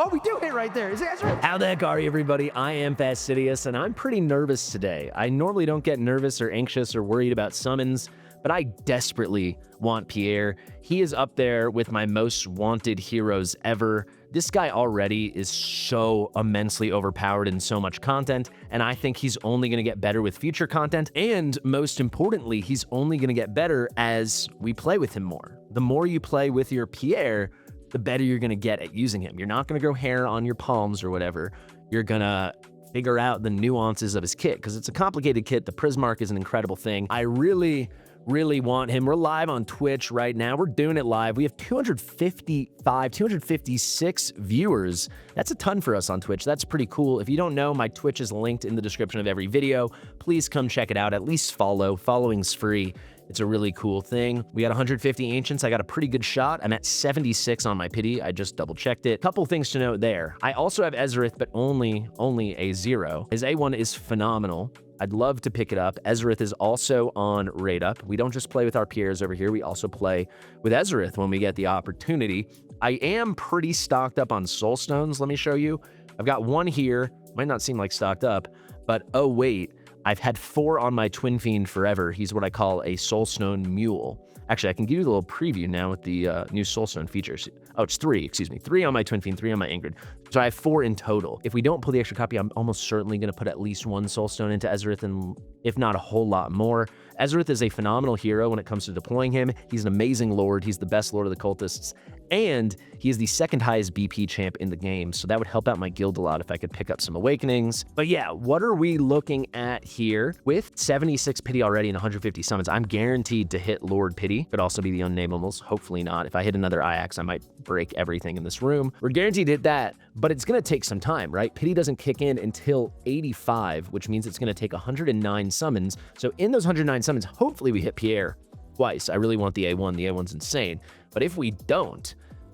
Oh, we do hit right there. Is it Ezreal? How the heck are you, everybody? I am Fastidious, and I'm pretty nervous today. I normally don't get nervous or anxious or worried about summons, but I desperately want Pierre. He is up there with my most wanted heroes ever. This guy already is so immensely overpowered in so much content, and I think he's only going to get better with future content, and most importantly, he's only going to get better as we play with him more. The more you play with your Pierre, the better you're going to get at using him. You're not going to grow hair on your palms or whatever. You're going to figure out the nuances of his kit, because it's a complicated kit. The Prismark is an incredible thing. I really want him. We're live on Twitch right now. We're doing it live. We have 256 viewers. That's a ton for us on Twitch. That's pretty cool. If you don't know, my Twitch is linked in the description of every video. Please come check it out. At least follow. Following's free. It's a really cool thing. We got 150 Ancients. I got a pretty good shot. I'm at 76 on my pity. I just double checked it. Couple things to note there. I also have Ezreal, but only a 0. His A1 is phenomenal. I'd love to pick it up. Ezreal is also on Raid Up. We don't just play with our Pierres over here. We also play with Ezreal when we get the opportunity. I am pretty stocked up on Soul Stones. Let me show you. I've got 1 here. Might not seem like stocked up, but oh wait, I've had 4 on my Twin Fiend forever. He's what I call a Soul Stone Mule. Actually, I can give you a little preview now with the new Soul Stone features. Oh, it's 3, excuse me. 3 on my Twin Fiend, 3 on my Ingrid. So I have 4 in total. If we don't pull the extra copy, I'm almost certainly going to put at least 1 Soul Stone into Ezreal, and if not a whole lot more. Ezreal is a phenomenal hero when it comes to deploying him. He's an amazing Lord. He's the best Lord of the Cultists. And he is the 2nd highest BP champ in the game, so that would help out my guild a lot if I could pick up some Awakenings. But yeah, what are we looking at here? With 76 pity already and 150 summons, I'm guaranteed to hit Lord Pity. Could also be the Unnameables, hopefully not. If I hit another Iax, I might break everything in this room. We're guaranteed to hit that, but it's gonna take some time, right? Pity doesn't kick in until 85, which means it's gonna take 109 summons. So in those 109 summons, hopefully we hit Pierre twice. I really want the A1. The A1's insane. But if we don't,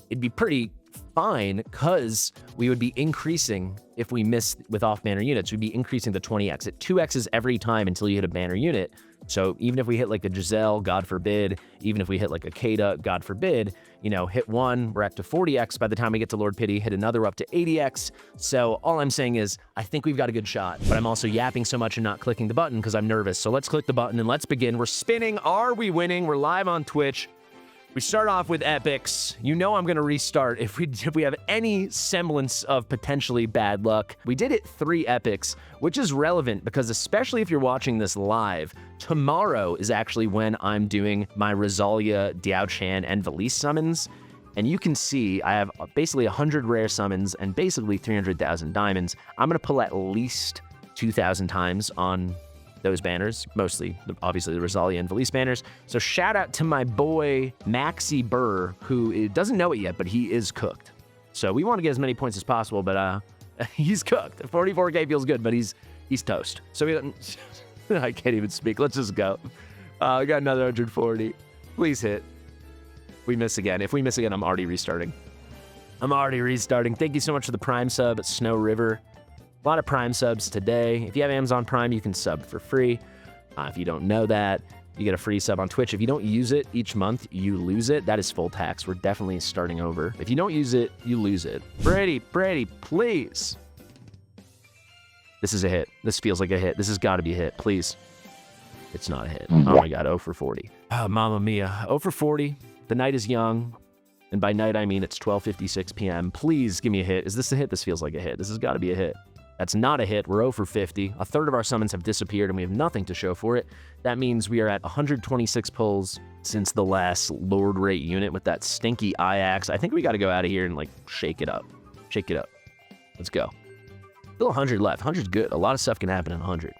it'd be pretty fine, because we would be increasing, if we miss with off-banner units, we'd be increasing the 20x. It 2x's every time until you hit a banner unit. So even if we hit like a Giselle, God forbid, even if we hit like a Kata, God forbid, you know, hit 1, we're up to 40x by the time we get to Lord Pity, hit another, we're up to 80x. So all I'm saying is, I think we've got a good shot, but I'm also yapping so much and not clicking the button because I'm nervous. So let's click the button and let's begin. We're spinning. Are we winning? We're live on Twitch. We start off with epics. You know I'm going to restart if we have any semblance of potentially bad luck. We did hit 3 epics, which is relevant because especially if you're watching this live, tomorrow is actually when I'm doing my Rosalia, Diao-Chan, and Valise summons. And you can see I have basically 100 rare summons and basically 300,000 diamonds. I'm going to pull at least 2,000 times on those banners, mostly obviously the Rosalia and Valise banners. So shout out to my boy Maxi Burr, who doesn't know it yet, but he is cooked. So we want to get as many points as possible, but he's cooked. 44k feels good, but he's toast. So I can't even speak. Let's just go. We got another 140. Please hit. We miss again. If we miss again, I'm already restarting. Thank you so much for the Prime sub at Snow River. A lot of Prime subs today. If you have Amazon Prime, you can sub for free. If you don't know that, you get a free sub on Twitch. If you don't use it each month, you lose it. That is full tax. We're definitely starting over. If you don't use it, you lose it. Brady, please. This is a hit. This feels like a hit. This has got to be a hit, please. It's not a hit. Oh my God, 0 for 40. Oh, mamma mia. 0 for 40. The night is young. And by night, I mean it's 12:56 p.m. Please give me a hit. Is this a hit? This feels like a hit. This has got to be a hit. That's not a hit. We're 0 for 50. A third of our summons have disappeared and we have nothing to show for it. That means we are at 126 pulls since the last Lord Rate unit with that stinky Iax. I think we got to go out of here and like shake it up. Let's go. Still 100 left. 100's good. A lot of stuff can happen in 100.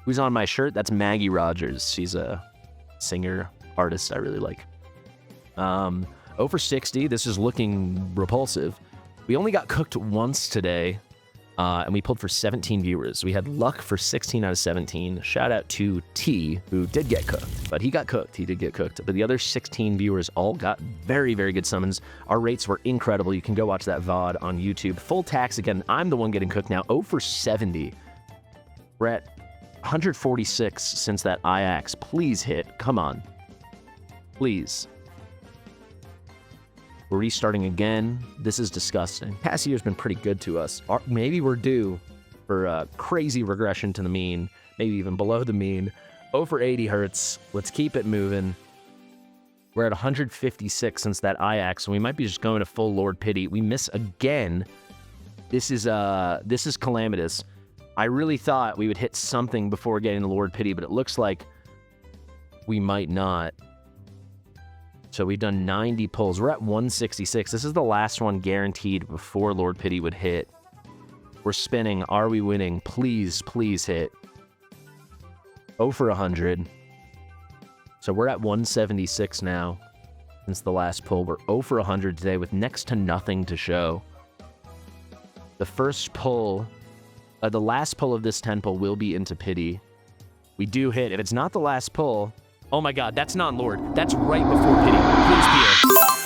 Who's on my shirt? That's Maggie Rogers. She's a singer, artist I really like. 0 for 60. This is looking repulsive. We only got cooked once today. And we pulled for 17 viewers. We had luck for 16 out of 17. Shout out to T, who did get cooked, but he got cooked. He did get cooked. But the other 16 viewers all got very, very good summons. Our rates were incredible. You can go watch that VOD on YouTube. Full tax again. I'm the one getting cooked now. 0 for 70. We're at 146 since that Iax. Please hit. Come on. Please. We're restarting again. This is disgusting. Past year's been pretty good to us. Maybe we're due for a crazy regression to the mean, maybe even below the mean. 0 for 80 hurts. Let's keep it moving. We're at 156 since that Ajax, and we might be just going to full Lord Pity. We miss again. This is calamitous. I really thought we would hit something before getting to Lord Pity, but it looks like we might not. So we've done 90 pulls. We're at 166. This is the last one guaranteed before Lord Pity would hit. We're spinning. Are we winning? Please, please hit. 0 for 100. So we're at 176 now since the last pull. We're 0 for 100 today with next to nothing to show. The first pull, the last pull of this 10 pull will be into Pity. We do hit. If it's not the last pull, oh my God, that's non-Lord. That's right before Pity. Please, Pierre.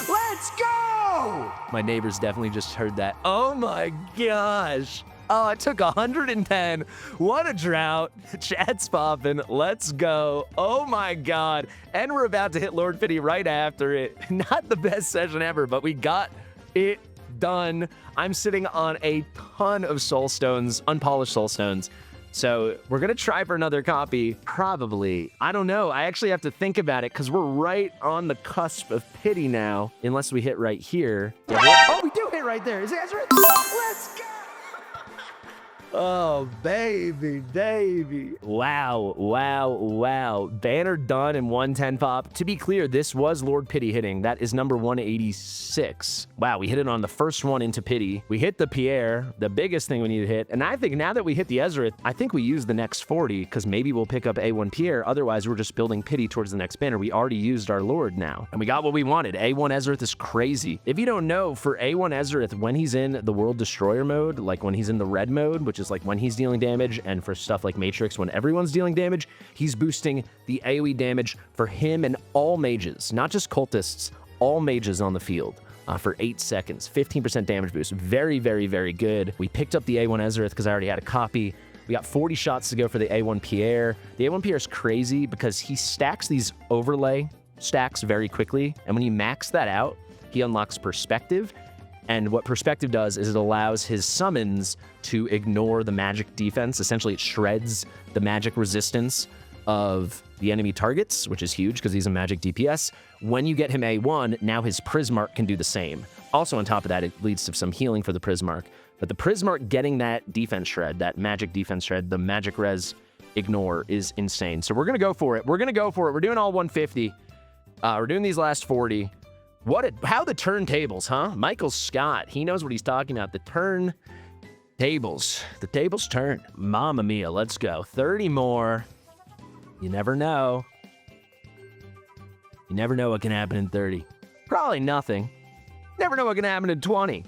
Let's go! My neighbors definitely just heard that. Oh my gosh. Oh, it took 110. What a drought. Chat's popping. Let's go. Oh my God. And we're about to hit Lord Pity right after it. Not the best session ever, but we got it done. I'm sitting on a ton of soul stones, unpolished soul stones. So we're going to try for another copy, probably. I don't know. I actually have to think about it because we're right on the cusp of Pity now, unless we hit right here. Oh, we do hit right there. Is it Ezra? Let's go. Oh, baby, baby. Wow, wow, wow. Banner done in 110 pop. To be clear, this was Lord Pity hitting. That is number 186. Wow, we hit it on the first one into Pity. We hit the Pierre, the biggest thing we need to hit. And I think now that we hit the Ezra, I think we use the next 40 because maybe we'll pick up A1 Pierre. Otherwise, we're just building Pity towards the next banner. We already used our Lord now. And we got what we wanted. A1 Ezra is crazy. If you don't know, for A1 Ezra, when he's in the World Destroyer mode, like when he's in the red mode, which is like when he's dealing damage, and for stuff like Matrix, when everyone's dealing damage, he's boosting the AoE damage for him and all mages, not just cultists, all mages on the field for 8 seconds. 15% damage boost. Very, very, very good. We picked up the A1 Ezra because I already had a copy. We got 40 shots to go for the A1 Pierre. The A1 Pierre is crazy because he stacks these overlay stacks very quickly, and when you max that out, he unlocks Perspective. And what Perspective does is it allows his summons to ignore the magic defense. Essentially, it shreds the magic resistance of the enemy targets, which is huge because he's a magic DPS. When you get him A1, now his Prismark can do the same. Also, on top of that, it leads to some healing for the Prismark. But the Prismark getting that defense shred, that magic defense shred, the magic res ignore is insane. So we're going to go for it. We're going to go for it. We're doing all 150. We're doing these last 40. How the turntables, huh? Michael Scott, he knows what he's talking about. The tables. The tables turn. Mamma mia, let's go. 30 more. You never know. You never know what can happen in 30. Probably nothing. Never know what can happen in 20.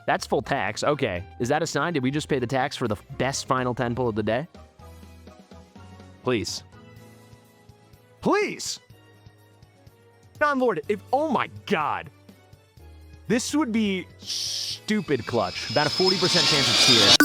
That's full tax. Okay. Is that a sign? Did we just pay the tax for the best final 10 pull of the day? Please. Please! Non-Lord, oh my God. This would be stupid clutch. About a 40% chance it's here.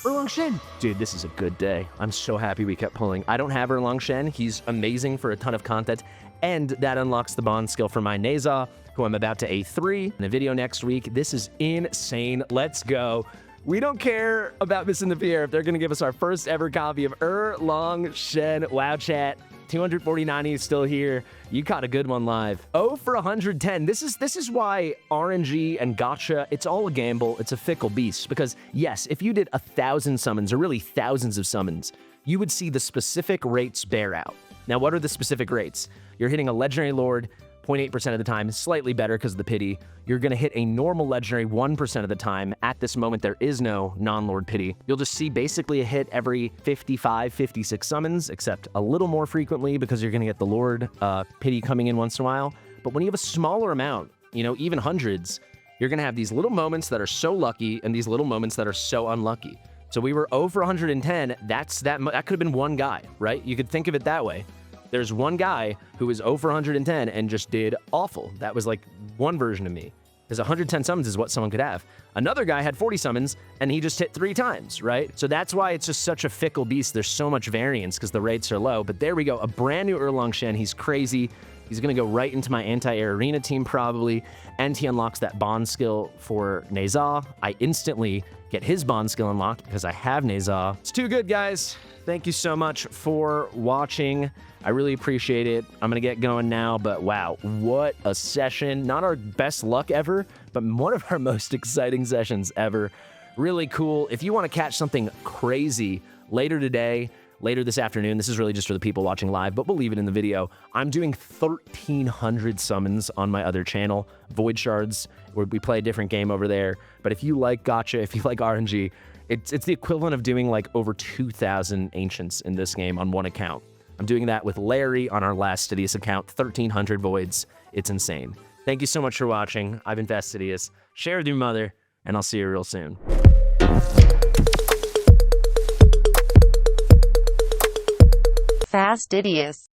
Erlang Shen. Dude, this is a good day. I'm so happy we kept pulling. I don't have Erlang Shen. He's amazing for a ton of content. And that unlocks the bond skill for my Neza, who I'm about to A3 in a video next week. This is insane. Let's go. We don't care about missing the Pierre if they're going to give us our first ever copy of Erlang Shen. Wow, chat. 249 is still here. You caught a good one live. 0 for 110. This is why RNG and gacha, it's all a gamble. It's a fickle beast. Because yes, if you did 1,000 summons, or really thousands of summons, you would see the specific rates bear out. Now, what are the specific rates? You're hitting a legendary lord 0.8% of the time, slightly better because of the pity. You're going to hit a normal legendary 1% of the time. At this moment, there is no non-lord pity. You'll just see basically a hit every 55, 56 summons, except a little more frequently because you're going to get the lord pity coming in once in a while. But when you have a smaller amount, you know, even hundreds, you're going to have these little moments that are so lucky and these little moments that are so unlucky. So we were 0 for 110. That could have been one guy, right? You could think of it that way. There's one guy who was 0 for 110 and just did awful. That was like one version of me. Because 110 summons is what someone could have. Another guy had 40 summons and he just hit 3 times, right? So that's why it's just such a fickle beast. There's so much variance because the rates are low. But there we go. A brand new Erlang Shen. He's crazy. He's going to go right into my anti-air arena team probably, and he unlocks that bond skill for Neza. I instantly get his bond skill unlocked because I have Neza. It's too good, guys. Thank you so much for watching. I really appreciate it. I'm going to get going now, but wow, what a session. Not our best luck ever, but one of our most exciting sessions ever. Really cool. If you want to catch something crazy later today, later this afternoon, this is really just for the people watching live, but we'll leave it in the video. I'm doing 1,300 summons on my other channel, Void Shards, where we play a different game over there. But if you like gacha, if you like RNG, it's the equivalent of doing like over 2,000 Ancients in this game on one account. I'm doing that with Larry on our last Fastidious account, 1,300 Voids. It's insane. Thank you so much for watching. I've been Fastidious. Share with your mother, and I'll see you real soon. Fastidious.